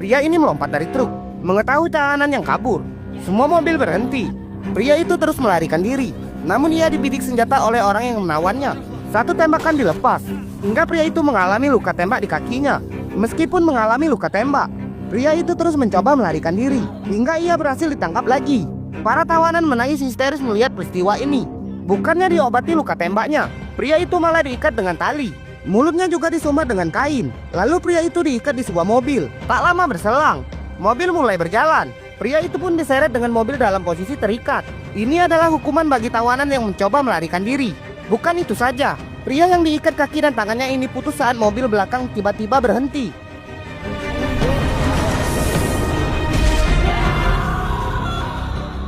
Pria ini melompat dari truk. Mengetahui tahanan yang kabur, semua mobil berhenti. Pria itu terus melarikan diri. Namun ia dibidik senjata oleh orang yang menawannya. Satu tembakan dilepas, hingga pria itu mengalami luka tembak di kakinya. Meskipun mengalami luka tembak, pria itu terus mencoba melarikan diri, hingga ia berhasil ditangkap lagi. Para tawanan menangis histeris melihat peristiwa ini. Bukannya diobati luka tembaknya, pria itu malah diikat dengan tali. Mulutnya juga disumbat dengan kain. Lalu pria itu diikat di sebuah mobil. Tak lama berselang, mobil mulai berjalan. Pria itu pun diseret dengan mobil dalam posisi terikat. Ini adalah hukuman bagi tawanan yang mencoba melarikan diri. Bukan itu saja, pria yang diikat kaki dan tangannya ini putus saat mobil belakang tiba-tiba berhenti.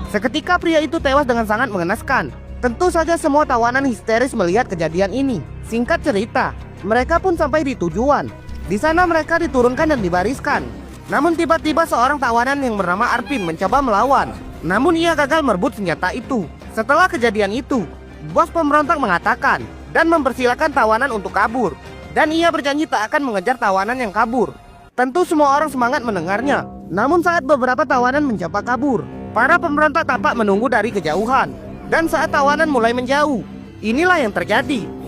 Seketika pria itu tewas dengan sangat mengenaskan. Tentu saja semua tawanan histeris melihat kejadian ini. Singkat cerita, mereka pun sampai di tujuan. Di sana mereka diturunkan dan dibariskan. Namun tiba-tiba seorang tawanan yang bernama Arvin mencoba melawan. Namun ia gagal merebut senjata itu. Setelah kejadian itu, bos pemberontak mengatakan dan mempersilahkan tawanan untuk kabur. Dan ia berjanji tak akan mengejar tawanan yang kabur. Tentu semua orang semangat mendengarnya. Namun saat beberapa tawanan mencoba kabur, para pemberontak tampak menunggu dari kejauhan. Dan saat tawanan mulai menjauh, inilah yang terjadi.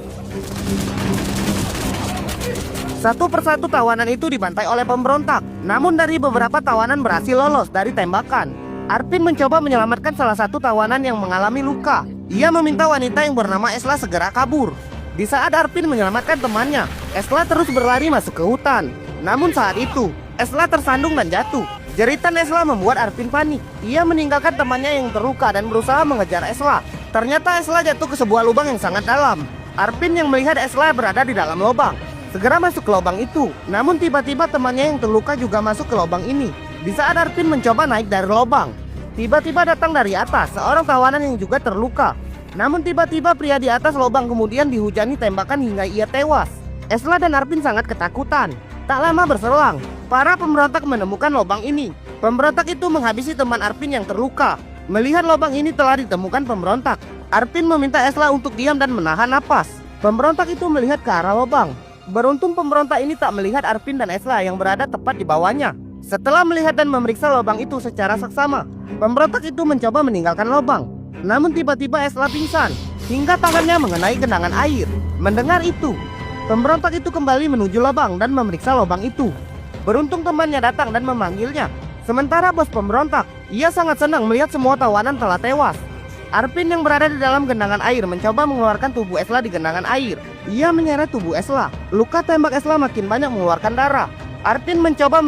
Satu persatu tawanan itu dibantai oleh pemberontak. Namun dari beberapa tawanan berhasil lolos dari tembakan. Arvin mencoba menyelamatkan salah satu tawanan yang mengalami luka. Ia meminta wanita yang bernama Esla segera kabur. Di saat Arvin menyelamatkan temannya, Esla terus berlari masuk ke hutan. Namun saat itu, Esla tersandung dan jatuh. Jeritan Esla membuat Arvin panik. Ia meninggalkan temannya yang terluka dan berusaha mengejar Esla. Ternyata Esla jatuh ke sebuah lubang yang sangat dalam. Arvin yang melihat Esla berada di dalam lubang segera masuk ke lubang itu. Namun tiba-tiba temannya yang terluka juga masuk ke lubang ini. Di saat Arvin mencoba naik dari lubang, tiba-tiba datang dari atas seorang tawanan yang juga terluka. Namun tiba-tiba pria di atas lubang kemudian dihujani tembakan hingga ia tewas. Esla dan Arvin sangat ketakutan. Tak lama berselang, para pemberontak menemukan lubang ini. Pemberontak itu menghabisi teman Arvin yang terluka. Melihat lubang ini telah ditemukan pemberontak, Arvin meminta Esla untuk diam dan menahan napas. Pemberontak itu melihat ke arah lubang. Beruntung pemberontak ini tak melihat Arvin dan Esla yang berada tepat di bawahnya. Setelah melihat dan memeriksa lubang itu secara saksama, pemberontak itu mencoba meninggalkan lubang. Namun tiba-tiba Esla pingsan hingga tangannya mengenai genangan air. Mendengar itu, pemberontak itu kembali menuju lubang dan memeriksa lubang itu. Beruntung temannya datang dan memanggilnya. Sementara bos pemberontak, ia sangat senang melihat semua tawanan telah tewas. Arvin yang berada di dalam genangan air mencoba mengeluarkan tubuh Esla di genangan air. Ia menyeret tubuh Esla. Luka tembak Esla makin banyak mengeluarkan darah. Arvin mencoba